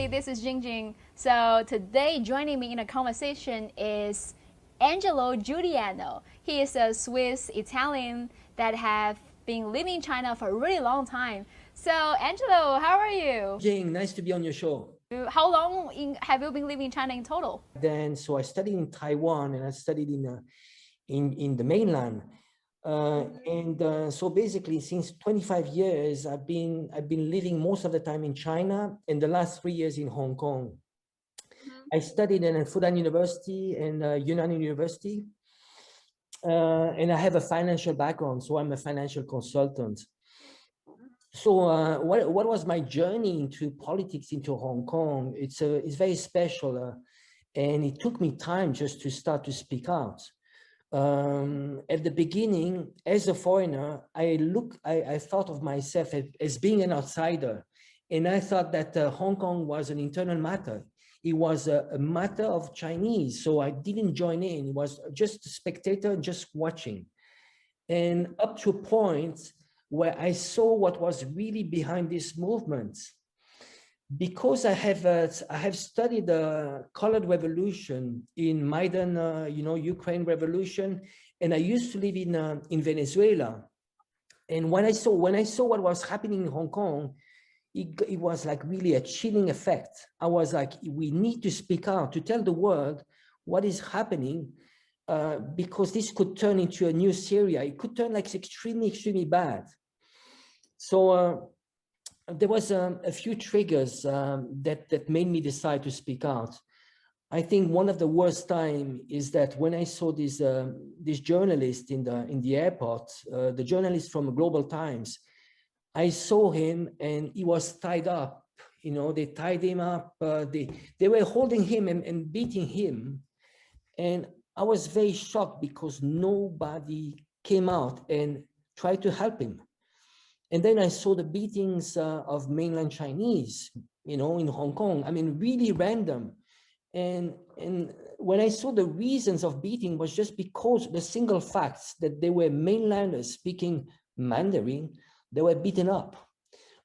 everybody, this is Jing. So today joining me in a conversation is Angelo Giuliano. He is a Swiss Italian that have been living in China for a really long time. So Angelo, how are you? Jing, nice to be on your show. How long have you been living in China in total? So I studied in Taiwan and I studied in the mainland. So basically, since 25 years, I've been living most of the time in China, and the last 3 years in Hong Kong. I studied in Fudan University and Yunnan University, and I have a financial background, so I'm a financial consultant. So what was my journey into politics into Hong Kong? It's very special, and it took me time just to start to speak out. At the beginning, as a foreigner, I thought of myself as being an outsider. And I thought that Hong Kong was an internal matter. It was a matter of Chinese. So I didn't join in. It was just a spectator, just watching. And up to a point where I saw what was really behind this movement. Because I have studied the colored revolution in Maidan, Ukraine revolution, and I used to live in Venezuela. And when I saw what was happening in Hong Kong, it was like really a chilling effect. I was like, we need to speak out to tell the world what is happening, because this could turn into a new Syria. It could turn like extremely, extremely bad. So there was a few triggers that made me decide to speak out. I think one of the worst time is that when I saw this journalist in the airport, the journalist from Global Times, I saw him and he was tied up. You know, they tied him up. They were holding him and beating him, and I was very shocked because nobody came out and tried to help him. And then I saw the beatings of mainland Chinese, in Hong Kong. I mean, really random. And when I saw the reasons of beating was just because the single facts that they were mainlanders speaking Mandarin, they were beaten up.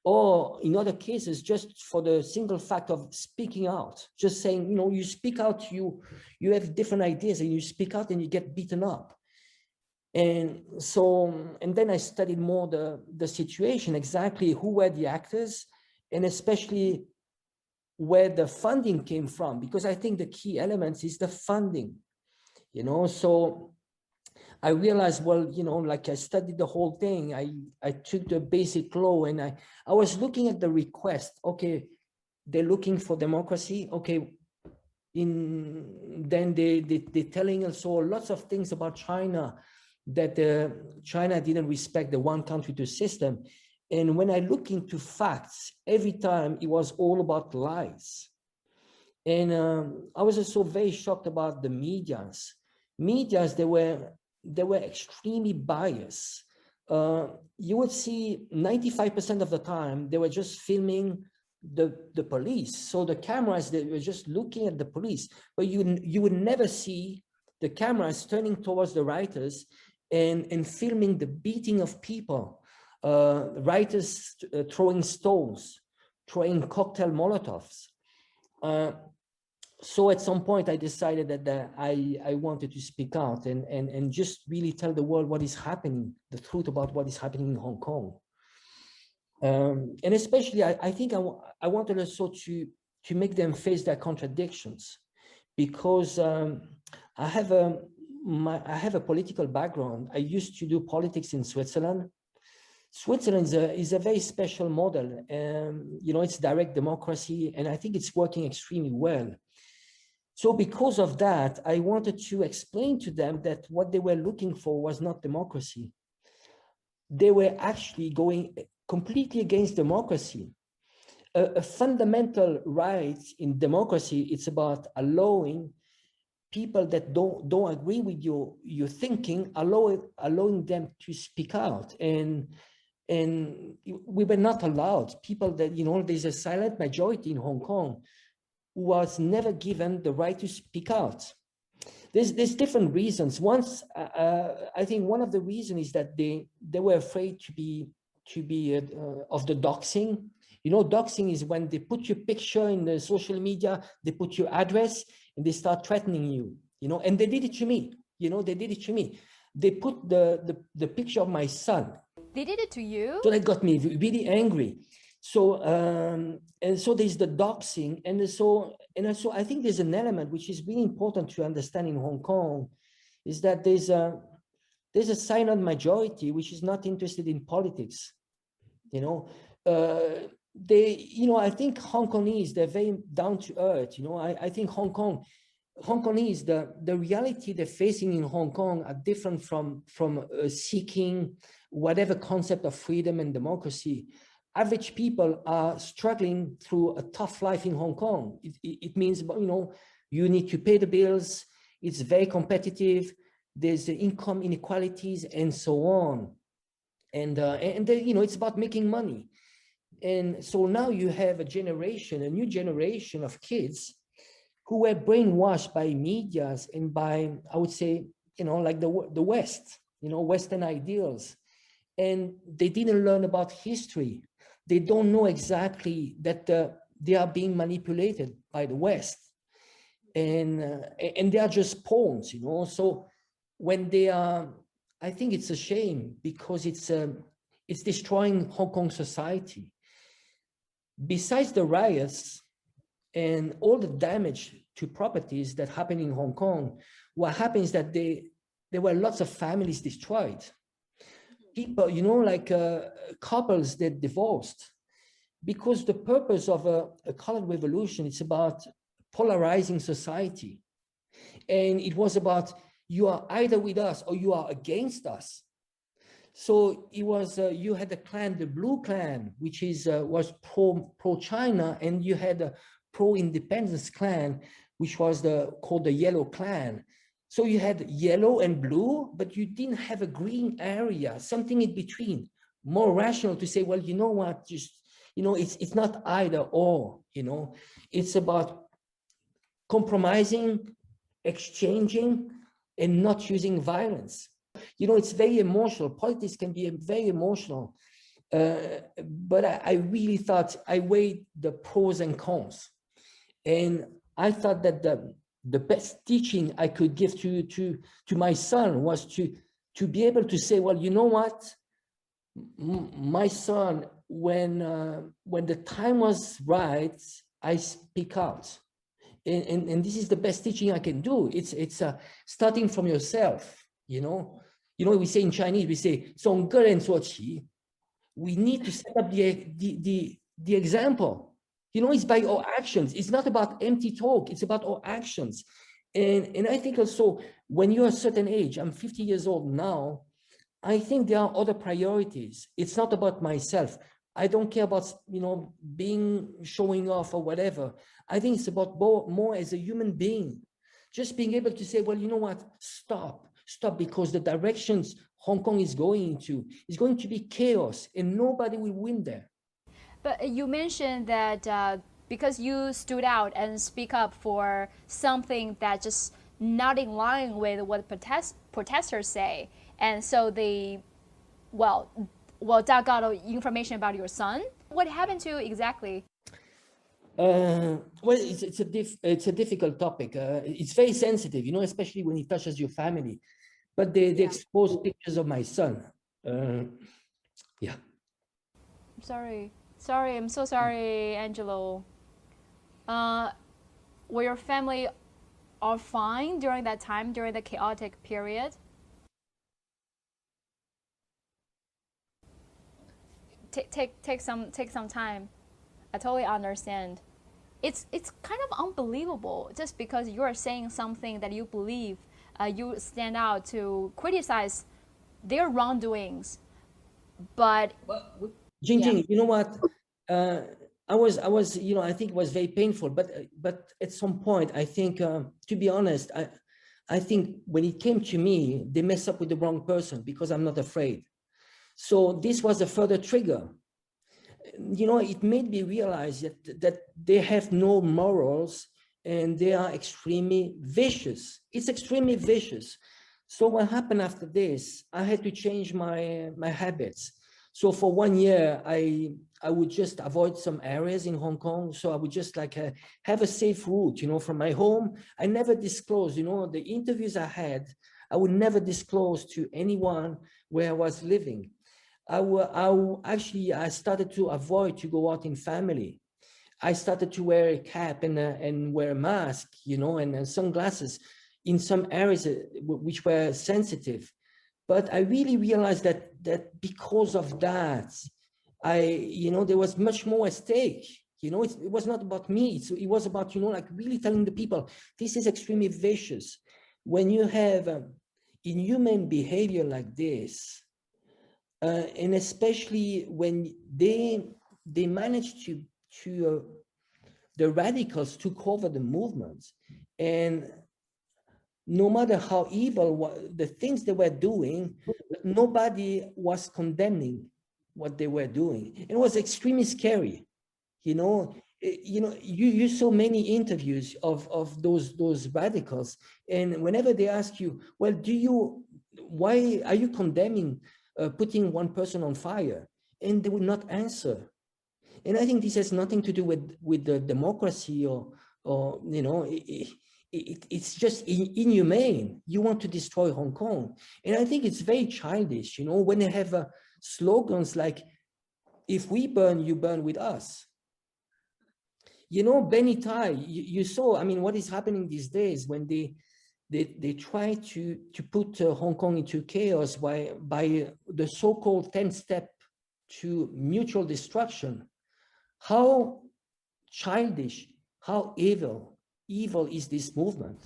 Or in other cases, just for the single fact of speaking out, just saying, you speak out, you have different ideas and you speak out and you get beaten up. And then I studied more the situation, exactly who were the actors, and especially where the funding came from, because I think the key elements is the funding, so I realized, well, like I studied the whole thing. I took the basic law and I was looking at the request. Okay, they're looking for democracy. Okay, then they're telling us all lots of things about China, that China didn't respect the one country two system. And when I look into facts, every time it was all about lies. And I was also very shocked about the medias. They were extremely biased. You would see 95% of the time, they were just filming the police. So the cameras, they were just looking at the police, but you would never see the cameras turning towards the writers and filming the beating of people, writers throwing stones, throwing cocktail Molotovs. So at some point I decided that I wanted to speak out and just really tell the world what is happening, the truth about what is happening in Hong Kong. And especially, I think I wanted also to make them face their contradictions, because I have a political background. I used to do politics in Switzerland. Switzerland is a very special model. It's direct democracy, and I think it's working extremely well. So because of that, I wanted to explain to them that what they were looking for was not democracy. They were actually going completely against democracy. A fundamental right in democracy, it's about allowing people that don't agree with your thinking, allowing them to speak out. And we were not allowed. People that, there's a silent majority in Hong Kong who was never given the right to speak out. There's different reasons. I think one of the reasons is that they were afraid to be of the doxing. You know, doxing is when they put your picture in the social media, they put your address, and they start threatening you, you know, and they did it to me, you know, they did it to me. They put the picture of my son. They did it to you? So that got me really angry. So, and so there's the doxing, and so I think there's an element which is really important to understand in Hong Kong, is that there's a silent majority which is not interested in politics, you know. I think Hong Kongese, they're very down to earth, you know. I think Hong Kongese, the reality they're facing in Hong Kong are different from seeking whatever concept of freedom and democracy. Average people are struggling through a tough life in Hong Kong. It means, you know, you need to pay the bills. It's very competitive. There's income inequalities and so on. And you know, it's about making money. And so now you have a new generation of kids who were brainwashed by medias and by, I would say, you know, like the West, you know, Western ideals. And they didn't learn about history. They don't know exactly that they are being manipulated by the West. And they are just pawns, you know. So when they are, I think it's a shame because it's destroying Hong Kong society. Besides the riots and all the damage to properties that happen in Hong Kong, what happens is that there were lots of families destroyed. People, you know, like couples that divorced, because the purpose of a colored revolution, it's about polarizing society. And it was about, you are either with us or you are against us. So it was, you had the clan, the Blue Clan, which was pro-China, and you had a pro-independence clan, which was called the Yellow Clan. So you had yellow and blue, but you didn't have a green area, something in between, more rational to say, well, you know what, just, you know, it's not either or, you know, it's about compromising, exchanging, and not using violence. You know, it's very emotional. Politics can be very emotional. But I really thought, I weighed the pros and cons. And I thought that the best teaching I could give to my son was to be able to say, well, you know what, my son, when the time was right, I speak out. And this is the best teaching I can do. It's starting from yourself, you know. You know, we say in Chinese, we say, 从个人做起. We need to set up the example. You know, it's by our actions. It's not about empty talk. It's about our actions. And I think also, when you're a certain age, I'm 50 years old now, I think there are other priorities. It's not about myself. I don't care about, you know, showing off or whatever. I think it's about more as a human being. Just being able to say, well, you know what, stop, because the directions Hong Kong is going to be chaos, and nobody will win there. But you mentioned that because you stood out and speak up for something that just not in line with what protesters say, and so they, well, dug out information about your son. What happened to you exactly? Well, it's a difficult topic. It's very sensitive, you know, especially when it touches your family. But they exposed pictures of my son. Yeah. I'm so sorry, Angelo. Were your family all fine during that time, during the chaotic period? Take some time. I totally understand. It's kind of unbelievable just because you are saying something that you believe. You stand out to criticize their wrongdoings, but Jing, you know what? I was, you know, I think it was very painful, but at some point, I think, to be honest, I think when it came to me, they messed up with the wrong person, because I'm not afraid. So this was a further trigger. You know, it made me realize that they have no morals, and they are extremely vicious. It's extremely vicious. So what happened after this? I had to change my habits. So for 1 year, I would just avoid some areas in Hong Kong. So I would just like have a safe route, you know, from my home. I never disclosed, you know, the interviews I had, I would never disclose to anyone where I was living. I started to avoid to go out in family. I started to wear a cap and wear a mask, you know, and sunglasses in some areas which were sensitive. But I really realized that because of that, you know, there was much more at stake. You know, it was not about me. It was about, you know, like really telling the people, this is extremely vicious. When you have inhuman behavior like this, and especially when they manage to the radicals took over the movement, and no matter how evil the things they were doing, nobody was condemning what they were doing. It was extremely scary. You know, you saw many interviews of those radicals, and whenever they ask you, well, why are you condemning putting one person on fire? And they would not answer. And I think this has nothing to do with the democracy or you know, it's just inhumane. You want to destroy Hong Kong. And I think it's very childish, you know, when they have slogans like, if we burn, you burn with us. You know, Benny Tai, you saw, I mean, what is happening these days when they try to put Hong Kong into chaos by the so-called 10th step to mutual destruction. How childish, how evil is this movement?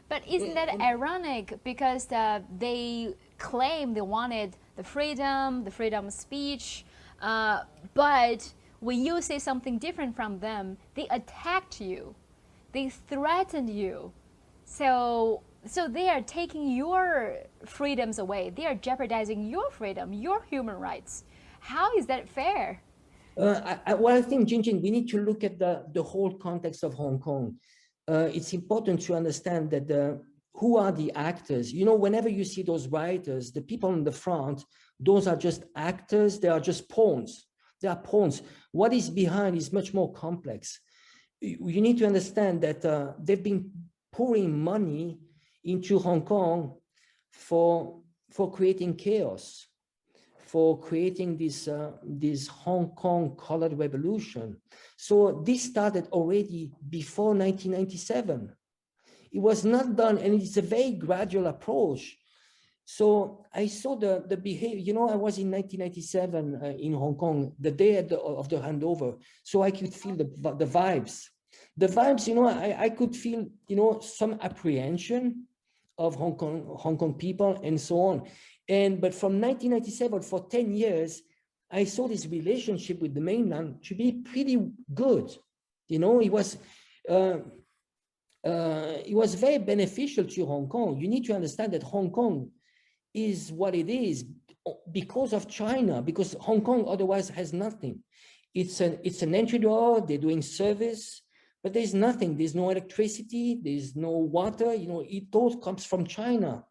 But isn't that ironic? Because they claim they wanted the freedom of speech, but when you say something different from them, they attacked you, they threatened you. So they are taking your freedoms away. They are jeopardizing your freedom, your human rights. How is that fair? I think, Jing, we need to look at the whole context of Hong Kong. It's important to understand that who are the actors. You know, whenever you see those rioters, the people in the front, those are just actors. They are just pawns. They are pawns. What is behind is much more complex. You need to understand that they've been pouring money into Hong Kong for creating chaos, for creating this Hong Kong colored revolution. So this started already before 1997. It was not done, and it's a very gradual approach. So I saw the behavior. You know, I was in 1997 in Hong Kong, the day of the handover. So I could feel the vibes. The vibes, you know, I could feel, you know, some apprehension of Hong Kong people and so on. But from 1997, for 10 years, I saw this relationship with the mainland to be pretty good. You know, it was very beneficial to Hong Kong. You need to understand that Hong Kong is what it is because of China, because Hong Kong otherwise has nothing. It's an entry door. They're doing service, but there's nothing. There's no electricity. There's no water. You know, it all comes from China.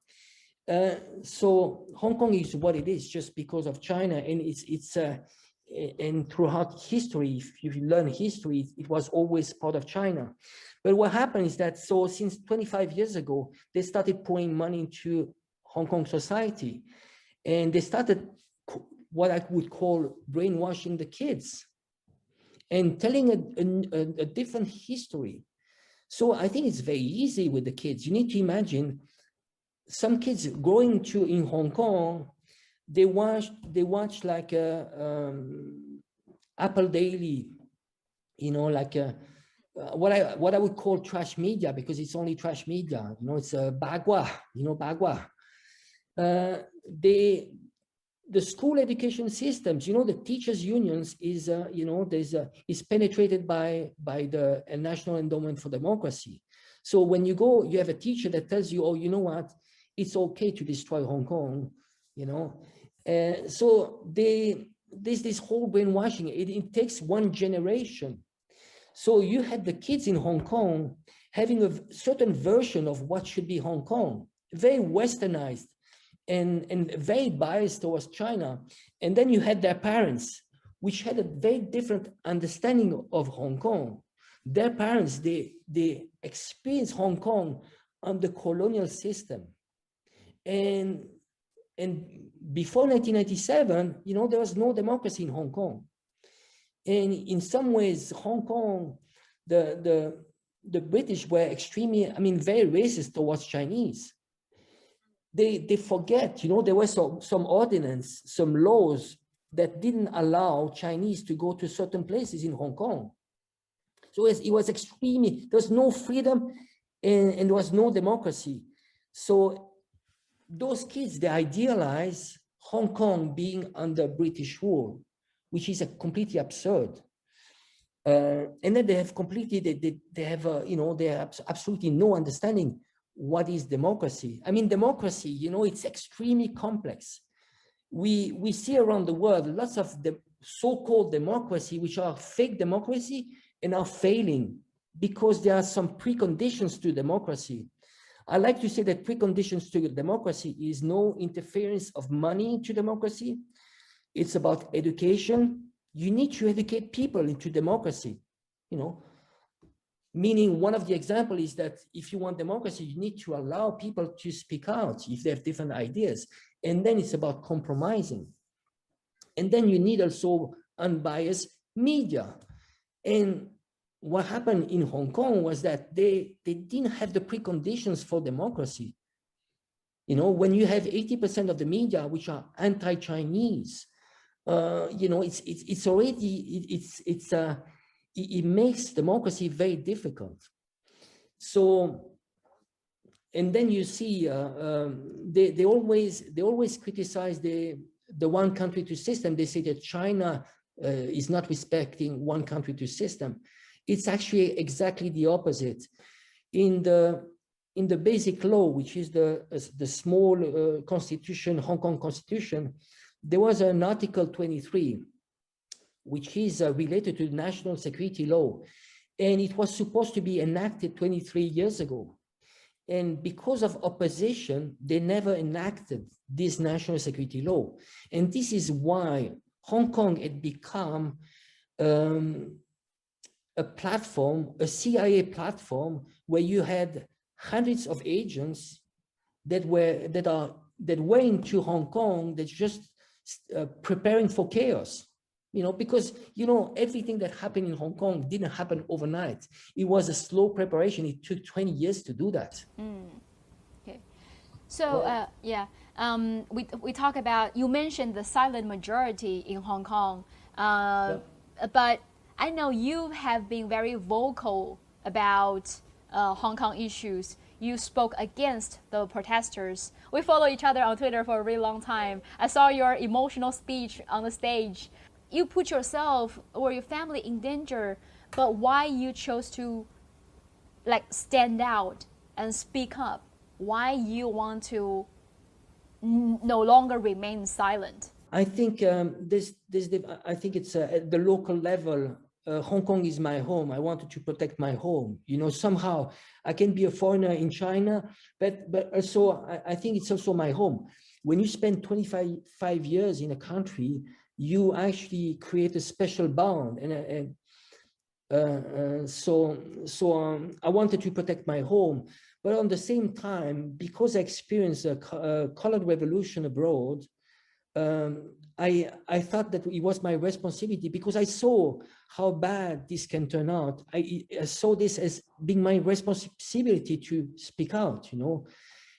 So Hong Kong is what it is just because of China, and and throughout history, if you learn history, it was always part of China. But what happened is that since 25 years ago, they started pouring money into Hong Kong society, and they started what I would call brainwashing the kids and telling a different history. So I think it's very easy with the kids. You need to imagine some kids growing in Hong Kong, they watch like Apple Daily, you know, like what I would call trash media, because it's only trash media. You know, it's bagua, you know, bagua. The school education systems, you know, the teachers' unions is, you know, is penetrated by the National Endowment for Democracy. So when you go, you have a teacher that tells you, oh, you know what, it's okay to destroy Hong Kong, you know. So there's this whole brainwashing. It takes one generation. So you had the kids in Hong Kong having a certain version of what should be Hong Kong, very westernized. and very biased towards China. And then you had their parents, which had a very different understanding of Hong Kong. Their parents, they experienced Hong Kong under colonial system. And before 1997, there was no democracy in Hong Kong. And in some ways, Hong Kong, the British were extremely, very racist towards Chinese. They forget, there were some ordinance, some laws that didn't allow Chinese to go to certain places in Hong Kong. So it was extremely, there was no freedom and there was no democracy. So those kids, they idealize Hong Kong being under British rule, which is completely absurd. And then they have completely, they have, they have absolutely no understanding what is democracy. Democracy, it's extremely complex. We see around the world lots of the so-called democracy, which are fake democracy and are failing because there are some preconditions to democracy. I like to say that preconditions to democracy is no interference of money into democracy. It's about education. You need to educate people into democracy, meaning one of the examples is that if you want democracy, you need to allow people to speak out if they have different ideas. And then it's about compromising. And then you need also unbiased media. And what happened in Hong Kong was that they didn't have the preconditions for democracy. When you have 80% of the media which are anti-Chinese, it's already, it makes democracy very difficult. So, and then you see, they always criticize the one country two system. They say that China is not respecting one country two system. It's actually exactly the opposite. In the basic law, which is the small constitution, Hong Kong Constitution, there was an Article 23, which is related to the national security law. And it was supposed to be enacted 23 years ago. And because of opposition, they never enacted this national security law. And this is why Hong Kong had become a platform, a CIA platform, where you had hundreds of agents that went to Hong Kong that just preparing for chaos. Because everything that happened in Hong Kong didn't happen overnight. It was a slow preparation. It took 20 years to do that. Okay, so we talk about, you mentioned the silent majority in Hong Kong, but I know you have been very vocal about Hong Kong issues. You spoke against the protesters. We follow each other on Twitter for a really long time. I saw your emotional speech on the stage. You put yourself or your family in danger, but why you chose to stand out and speak up? Why you want to no longer remain silent? I think I think it's at the local level. Hong Kong is my home. I wanted to protect my home. Somehow I can be a foreigner in China, but also I think it's also my home. When you spend 25 years in a country, you actually create a special bond. So I wanted to protect my home, but on the same time, because I experienced a colored revolution abroad, I thought that it was my responsibility, because I saw how bad this can turn out. I saw this as being my responsibility to speak out,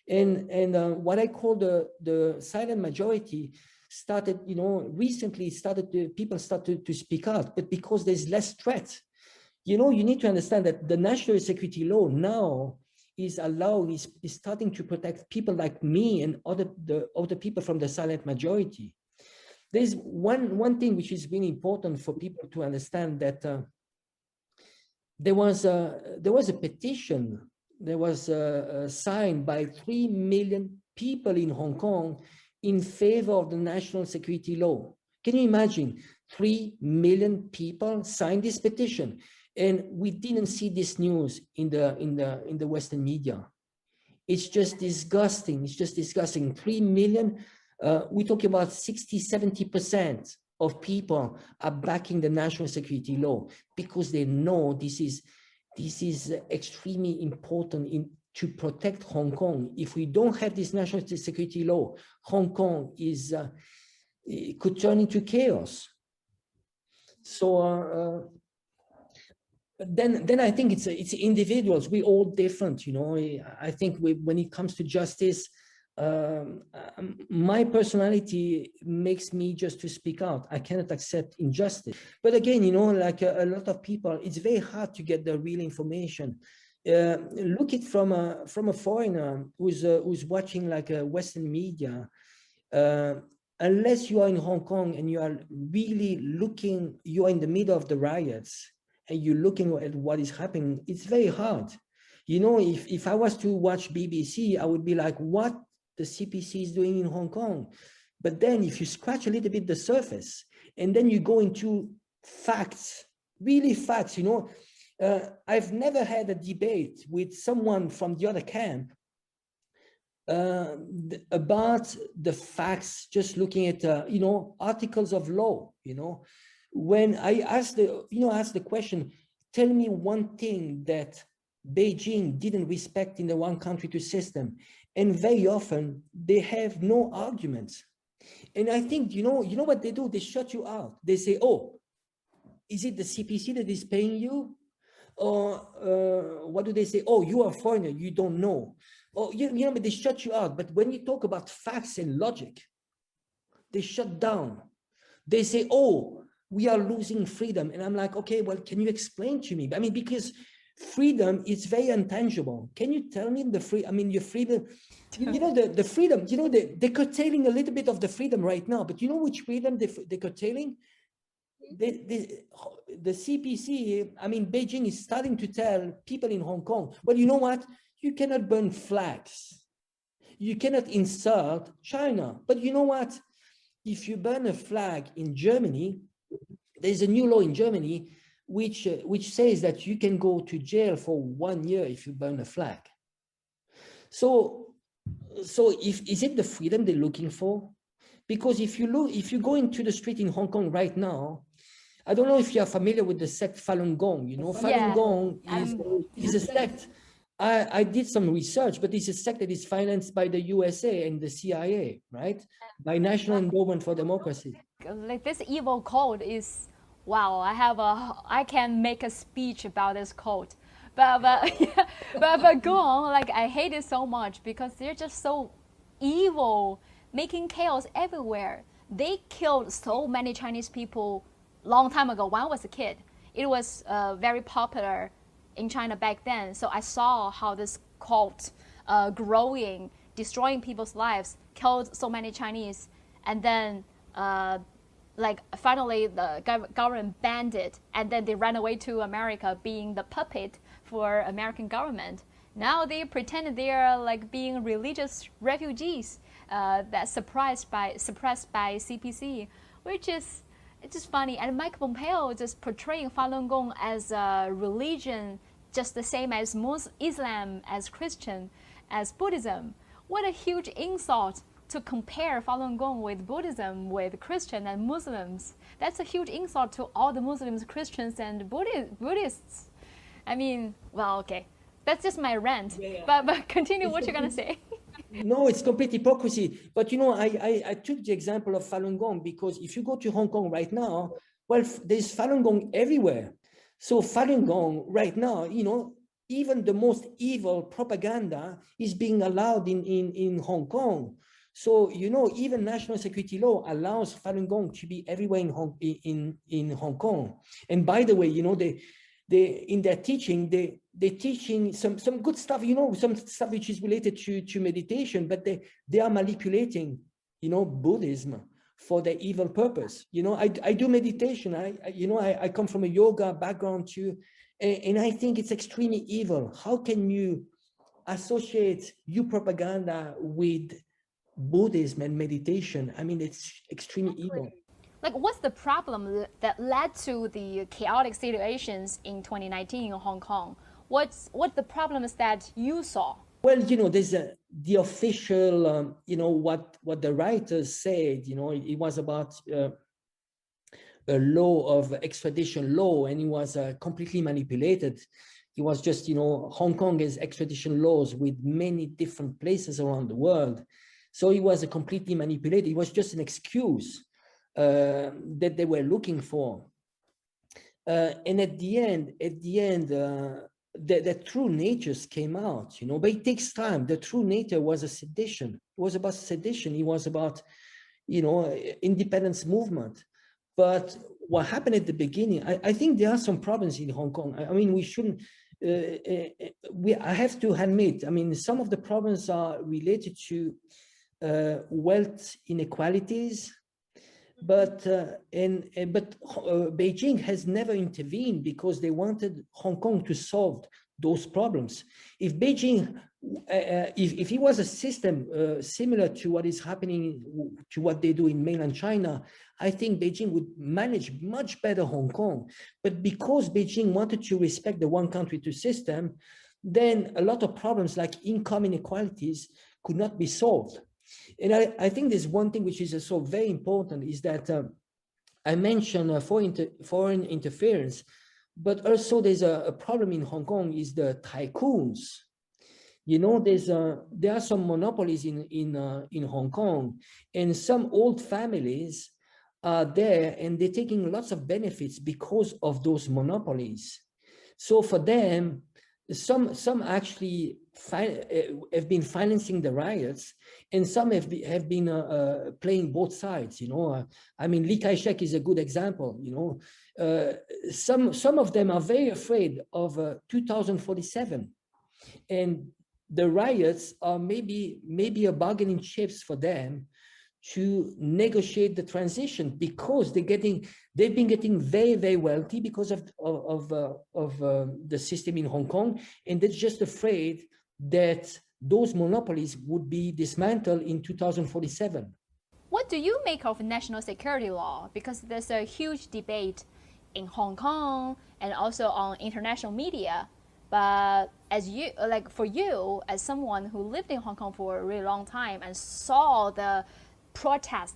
and what I call the silent majority started, recently people started to speak out, but because there's less threat. You need to understand that the national security law now is starting to protect people like me and other people from the silent majority. There's one thing which is really important for people to understand, that there was a petition. There was signed by 3 million people in Hong Kong in favor of the national security law. Can you imagine? 3 million people signed this petition, and we didn't see this news in the Western media. It's just disgusting. It's just disgusting. 3 million, we talk about 60-70% of people are backing the national security law because they know this is extremely important to protect Hong Kong. If we don't have this national security law, Hong Kong it could turn into chaos. So then I think it's individuals. We're all different, you know. I think when it comes to justice, my personality makes me just to speak out. I cannot accept injustice. But again, you know, like a lot of people, it's very hard to get the real information. Look it from a foreigner who's watching like a Western media. Unless you are in Hong Kong and you are really looking, you are in the middle of the riots and you're looking at what is happening, it's very hard. You know, if I was to watch BBC, I would be like, what the CPC is doing in Hong Kong? But then if you scratch a little bit the surface and then you go into facts, really facts, you know, I've never had a debate with someone from the other camp about the facts, just looking at, you know, articles of law, you know. When I asked the question, tell me one thing that Beijing didn't respect in the one country two system. And very often they have no arguments. And I think, you know what they do? They shut you out. They say, oh, is it the CPC that is paying you? Or what do they say? Oh, you are a foreigner, you don't know. Or, you know, but they shut you out. But when you talk about facts and logic, they shut down. They say, oh, we are losing freedom. And I'm like, okay, well, can you explain to me? I mean, because freedom is very intangible. Can you tell me your freedom, you know, the freedom, you know, they're curtailing a little bit of the freedom right now, but you know which freedom they're curtailing? The CPC, I mean, Beijing is starting to tell people in Hong Kong, well, you know what? You cannot burn flags. You cannot insult China. But you know what? If you burn a flag in Germany, there's a new law in Germany which says that you can go to jail for 1 year if you burn a flag. So is it the freedom they're looking for? Because if you go into the street in Hong Kong right now, I don't know if you are familiar with the sect Falun Gong. You know, Falun Gong is a sect. I did some research, but it's a sect that is financed by the USA and the CIA, right? By National Endowment for Democracy. Like this evil cult is, wow, I can make a speech about this cult. But go on, like I hate it so much because they're just so evil, making chaos everywhere. They killed so many Chinese people long time ago when I was a kid. It was very popular in China back then. So I saw how this cult growing, destroying people's lives, killed so many Chinese, and then like finally the government banned it, and then they ran away to America, being the puppet for American government. Now they pretend they are like being religious refugees that's suppressed by CPC, which is it's just funny. And Mike Pompeo just portraying Falun Gong as a religion, just the same as Islam, as Christian, as Buddhism. What a huge insult to compare Falun Gong with Buddhism, with Christian and Muslims. That's a huge insult to all the Muslims, Christians, and Buddhists. I mean, well, okay. That's just my rant. Yeah. But continue what you're going to say. No, it's complete hypocrisy. But, you know, I took the example of Falun Gong because if you go to Hong Kong right now, well, there's Falun Gong everywhere. So Falun Gong right now, you know, even the most evil propaganda is being allowed in Hong Kong. So, you know, even national security law allows Falun Gong to be everywhere in Hong Kong. And by the way, you know, they in their teaching, they're teaching some good stuff, you know, some stuff which is related to meditation, but they are manipulating, you know, Buddhism for their evil purpose. You know, I do meditation. I come from a yoga background too, and I think it's extremely evil. How can you associate your propaganda with Buddhism and meditation? I mean, it's extremely evil. Like, what's the problem that led to the chaotic situations in 2019 in Hong Kong? What the problems that you saw? Well, there's the official, what the writers said, it was about a law of extradition law, and it was completely manipulated. It was just, Hong Kong has extradition laws with many different places around the world. So it was completely manipulated. It was just an excuse that they were looking for. And at the end, the true natures came out, but it takes time. The true nature was a sedition. It was about sedition. It was about, independence movement. But what happened at the beginning, I think there are some problems in Hong Kong. I mean, we shouldn't, I have to admit, I mean, some of the problems are related to wealth inequalities, but Beijing has never intervened because they wanted Hong Kong to solve those problems. If Beijing, if it was a system similar to what is happening, to what they do in mainland China, I think Beijing would manage much better Hong Kong. But because Beijing wanted to respect the one country, two system, then a lot of problems like income inequalities could not be solved. And I think there's one thing which is also very important is that I mentioned foreign interference, but also there's a problem in Hong Kong is the tycoons. There are some monopolies in Hong Kong, and some old families are there, and they're taking lots of benefits because of those monopolies. So for them, some actually have been financing the riots, and some have been playing both sides. I mean, Li Kai-shek is a good example. Some of them are very afraid of 2047, and the riots are maybe a bargaining chips for them to negotiate the transition, because they've been getting very, very wealthy because of the system in Hong Kong, and they're just afraid that those monopolies would be dismantled in 2047. What do you make of national security law? Because there's a huge debate in Hong Kong and also on international media. But for you, as someone who lived in Hong Kong for a really long time and saw the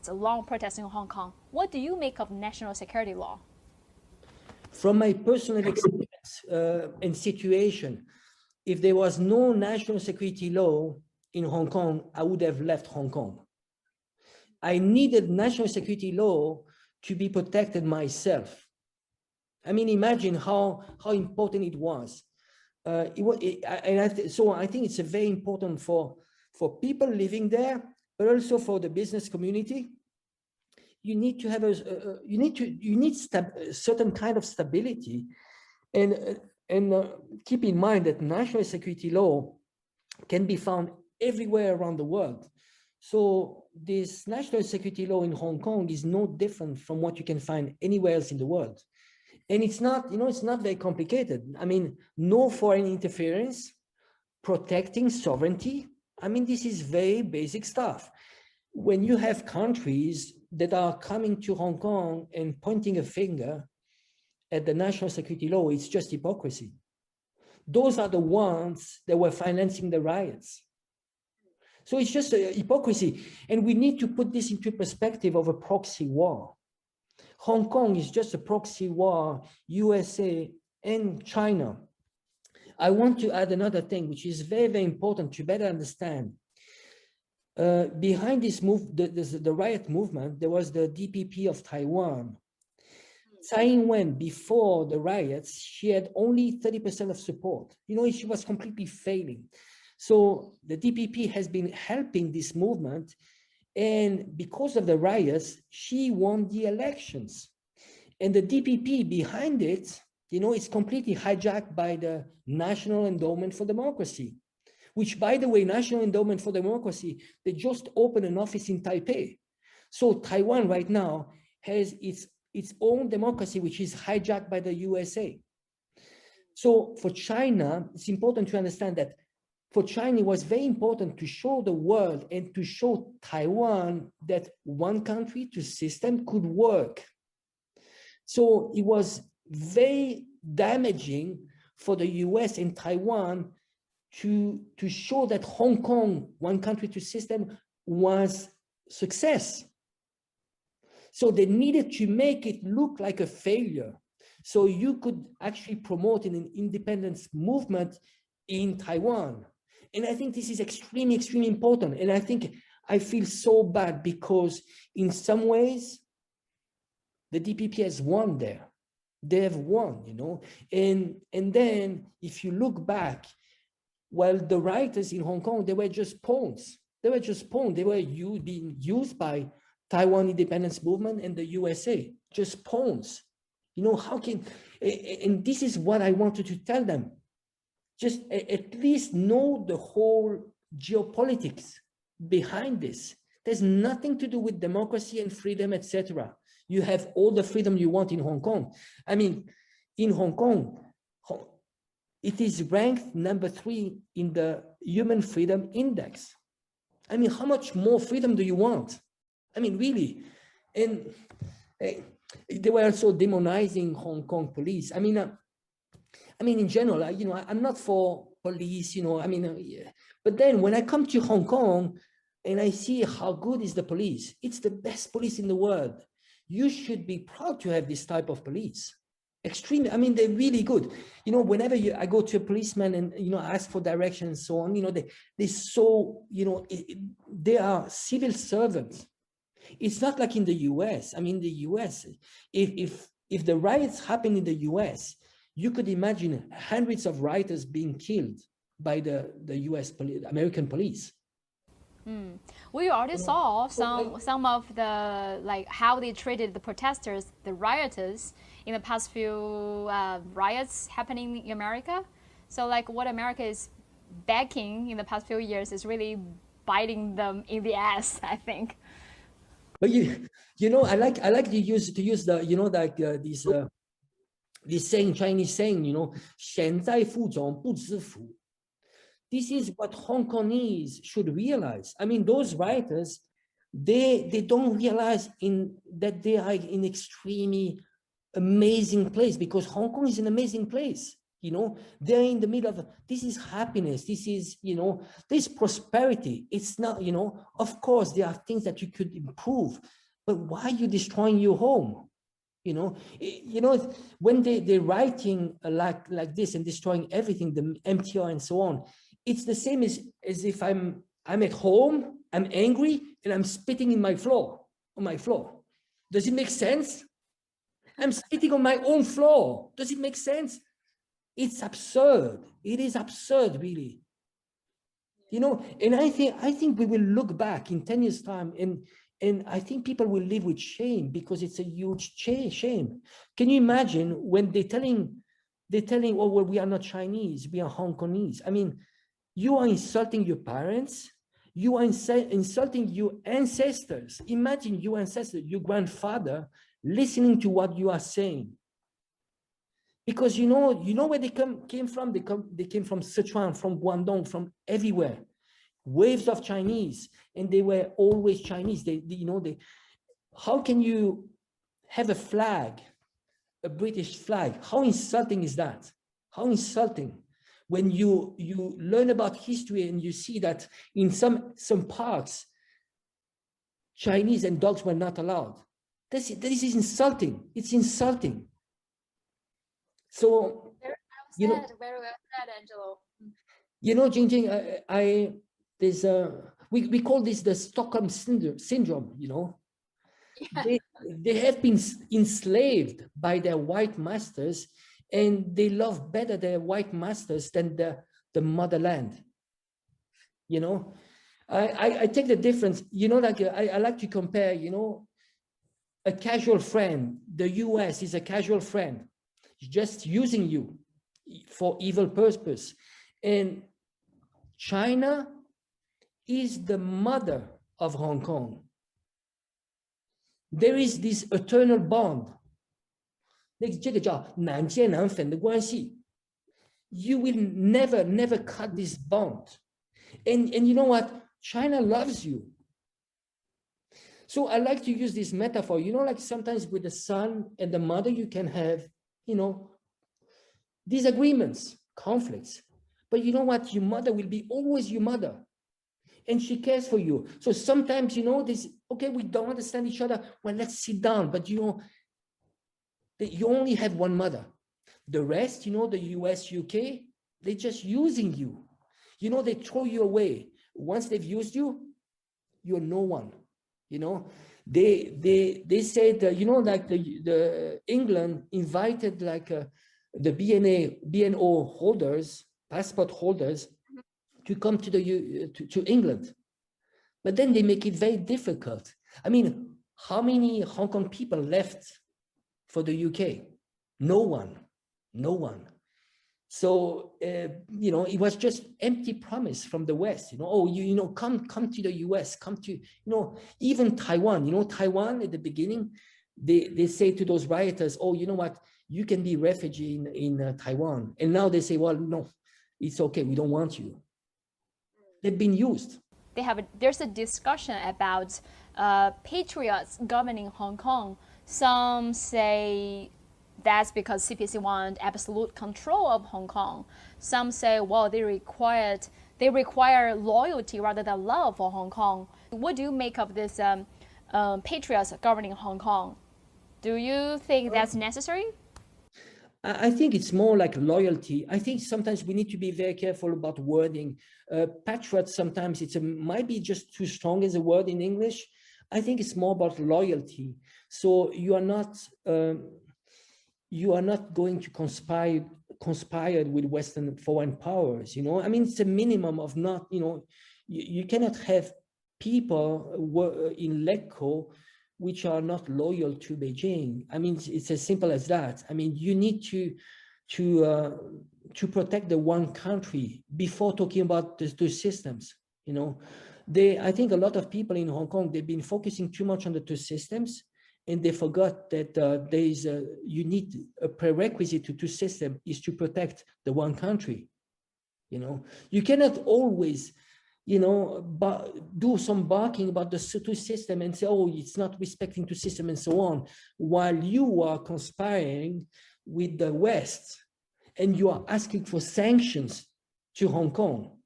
long protests in Hong Kong, what do you make of national security law? From my personal experience and situation, if there was no national security law in Hong Kong, I would have left Hong Kong. I needed national security law to be protected myself. I mean, imagine how important it was. So I think it's very important for people living there, but also for the business community. You need to have certain kind of stability, and keep in mind that national security law can be found everywhere around the world. So this national security law in Hong Kong is no different from what you can find anywhere else in the world. And it's not, it's not very complicated. I mean, no foreign interference, protecting sovereignty. I mean, this is very basic stuff. When you have countries that are coming to Hong Kong and pointing a finger at the national security law, it's just hypocrisy. Those are the ones that were financing the riots. So it's just a hypocrisy. And we need to put this into perspective of a proxy war. Hong Kong is just a proxy war, USA and China. I want to add another thing, which is very, very important to better understand. Behind this the riot movement, there was the DPP of Taiwan. Tsai Ing-wen, before the riots, she had only 30% of support. She was completely failing. So the DPP has been helping this movement, and because of the riots, she won the elections. And the DPP behind it, it's completely hijacked by the National Endowment for Democracy, which, by the way, National Endowment for Democracy, they just opened an office in Taipei. So Taiwan right now has its own democracy, which is hijacked by the USA. So for China, it's important to understand that for China, it was very important to show the world and to show Taiwan that one country, two system could work. So it was very damaging for the US and Taiwan to show that Hong Kong, one country, two system, was success. So they needed to make it look like a failure. So you could actually promote an independence movement in Taiwan. And I think this is extremely, extremely important. And I think I feel so bad because in some ways, the DPP has won there. They have won, you know. And then if you look back, well, the writers in Hong Kong, they were just pawns. They were just pawns. They were being used by Taiwan independence movement and the USA, just pawns. You know, how can, and this is what I wanted to tell them. Just at least know the whole geopolitics behind this. There's nothing to do with democracy and freedom, etc. You have all the freedom you want in Hong Kong. I mean, in Hong Kong, it is ranked number 3 in the Human Freedom Index. I mean, how much more freedom do you want? I mean, really. And they were also demonizing Hong Kong police. I mean, in general, you know, I'm not for police, you know, I mean, but then when I come to Hong Kong and I see how good is the police, it's the best police in the world. You should be proud to have this type of police. Extremely, I mean, they're really good. You know, whenever I go to a policeman and, you know, ask for direction and so on, you know, they so, you know, they are civil servants. It's not like in the US. I mean, the US, if the riots happen in the US, you could imagine hundreds of rioters being killed by the US American police. We already saw some of the, like, how they treated the protesters, the rioters, in the past few riots happening in America. So, like, what America is backing in the past few years is really biting them in the ass, I think. But you know, I like to use the, you know, like this saying, Chinese saying, you know, 贤在父中不知福. This is what Hong Kongese should realize. I mean, those writers, they don't realize that they are in extremely amazing place, because Hong Kong is an amazing place. You know, they're in the middle of, this is happiness. This is, you know, this prosperity. It's not, you know, of course, there are things that you could improve, but why are you destroying your home? You know, when they're writing like this and destroying everything, the MTR and so on, it's the same as if I'm at home, I'm angry, and I'm spitting on my floor. Does it make sense? I'm spitting on my own floor. Does it make sense? It's absurd. It is absurd, really. You know, and I think we will look back in 10 years' time, and I think people will live with shame, because it's a huge shame. Can you imagine when they're telling, oh, well, we are not Chinese, we are Hong Kongese. I mean, you are insulting your parents. You are insulting your ancestors. Imagine your ancestor, your grandfather, listening to what you are saying. Because you know where they came from? They came from Sichuan, from Guangdong, from everywhere. Waves of Chinese, and they were always Chinese. How can you have a flag, a British flag? How insulting is that? How insulting. When you learn about history and you see that in some parts, Chinese and dogs were not allowed. This is insulting. It's insulting. So, very well said, Angelo. You know, Jing, we call this the Stockholm syndrome. You know, yeah. They have been enslaved by their white masters, and they love better their white masters than the motherland. You know, I take the difference. You know, like I like to compare. You know, a casual friend. The US is a casual friend, just using you for evil purpose, and China is the mother of Hong Kong. There is this eternal bond. 这个叫难见难分的关系. You will never cut this bond. And you know what? China loves you. So I like to use this metaphor. You know, like sometimes with the son and the mother, you can have, you know, disagreements, conflicts. but you know what? Your mother will be always your mother. And she cares for you. So sometimes, this, okay, we don't understand each other. Well, let's sit down. But, you only have one mother. The rest, the US, UK, they're just using you. They throw you away. Once they've used you, you're no one. They said, like the England invited like the BNO holders, passport holders, to come to England. But then they make it very difficult. I mean, how many Hong Kong people left for the UK? No one. So, it was just empty promise from the West, come to the US, come to, even Taiwan, Taiwan at the beginning, they say to those rioters, oh, you know what, you can be refugee in Taiwan. And now they say, well, no, it's okay, we don't want you. They've been used. There's a discussion about patriots governing Hong Kong. Some say that's because CPC want absolute control of Hong Kong. Some say, well, they require loyalty rather than love for Hong Kong. What do you make of this patriots governing Hong Kong? Do you think that's necessary? I think it's more like loyalty. I think sometimes we need to be very careful about wording. Patriot, sometimes it might be just too strong as a word in English. I think it's more about loyalty. So you are not going to conspire with Western foreign powers. I mean, it's a minimum of not. You cannot have people in LegCo which are not loyal to Beijing. I mean, it's as simple as that. I mean, you need to protect the one country before talking about the two systems. I think a lot of people in Hong Kong, they've been focusing too much on the two systems, and they forgot that you need a prerequisite to two systems is to protect the one country. You cannot always do some barking about the two system and say, oh, it's not respecting two system and so on, while you are conspiring with the West and you are asking for sanctions to Hong Kong.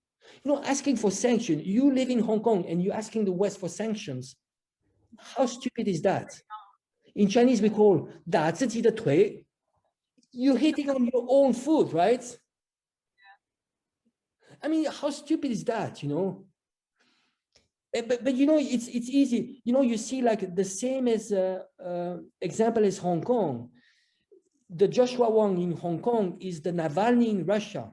Asking for sanctions, you live in Hong Kong and you're asking the West for sanctions. How stupid is that? In Chinese, we call 打自己的腿. You're hitting on your own foot, right? I mean, how stupid is that, But it's easy. You see like the same as example as Hong Kong. The Joshua Wong in Hong Kong is the Navalny in Russia,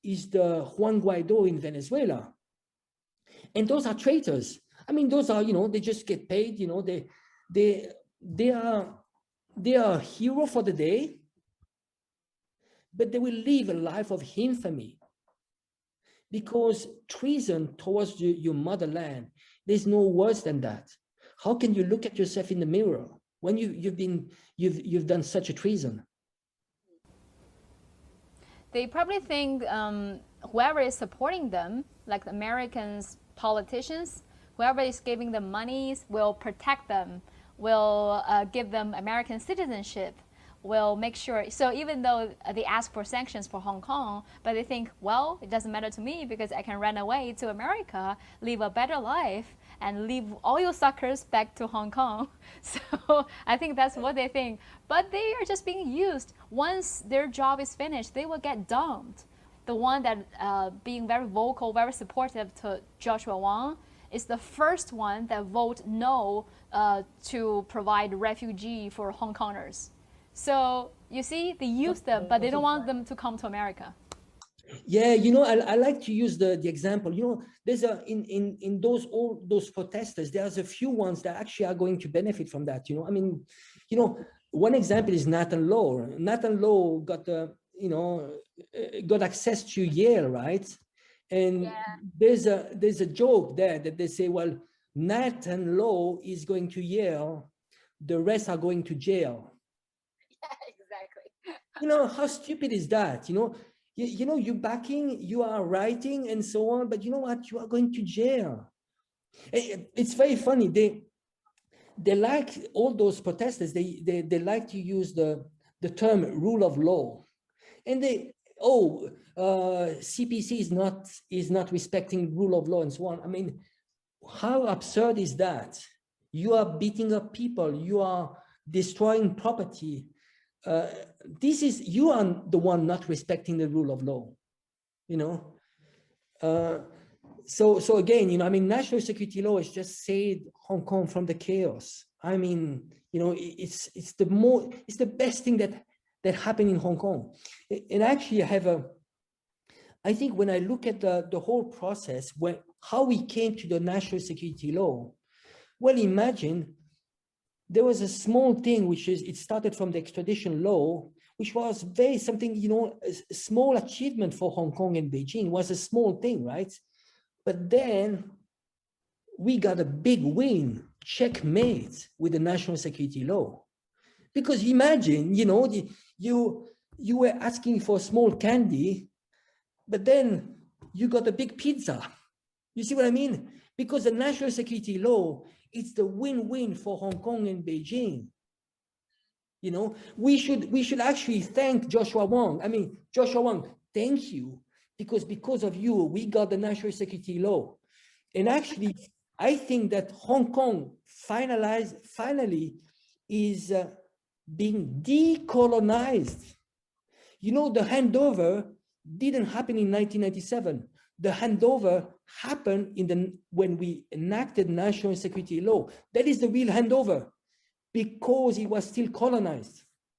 is the Juan Guaido in Venezuela. And those are traitors. I mean, those are, they just get paid, they are a hero for the day, but they will live a life of infamy. Because treason towards your motherland, there's no worse than that. How can you look at yourself in the mirror when you've done such a treason? They probably think whoever is supporting them, like the Americans, politicians, whoever is giving them monies will protect them, will give them American citizenship, will make sure. So even though they ask for sanctions for Hong Kong, but they think, well, it doesn't matter to me because I can run away to America, live a better life, and leave all you suckers back to Hong Kong. So I think that's what they think. But they are just being used. Once their job is finished, they will get dumped. The one that being very vocal, very supportive to Joshua Wong is the first one that vote no to provide refugee for Hong Kongers. So you see, they use them, but they don't want them to come to America. Yeah, I like to use the example. There's in all those protesters, there's a few ones that actually are going to benefit from that. I mean, one example is Nathan Law. Nathan Law got access to Yale, right? And yeah. There's a joke there that they say, well, Nathan Law is going to Yale, the rest are going to jail. Exactly. How stupid is that? You're backing, you are writing and so on, but you know what? You are going to jail. It's very funny. They like all those protesters. They like to use the term rule of law, and oh, CPC is not respecting rule of law and so on. I mean, how absurd is that? You are beating up people. You are destroying property. You are the one not respecting the rule of law, you know. So again, you know, I mean, national security law has just saved Hong Kong from the chaos. I mean, you know, it's the best thing that happened in Hong Kong. And actually, I think when I look at the whole process, how we came to the national security law, well, imagine there was a small thing, it started from the extradition law, which was something, you know, a small achievement for Hong Kong and Beijing. It was a small thing, right? But then we got a big win, checkmate with the national security law. Because imagine, you know, you were asking for small candy, but then you got a big pizza. You see what I mean? Because the national security law, it's the win-win for Hong Kong and Beijing. You know, we should actually thank Joshua Wong. I mean, Joshua Wong, thank you, because of you, we got the national security law. And actually, I think that Hong Kong finally is being decolonized. You know, the handover didn't happen in 1997. The handover happened when we enacted national security law. That is the real handover, because it was still colonized.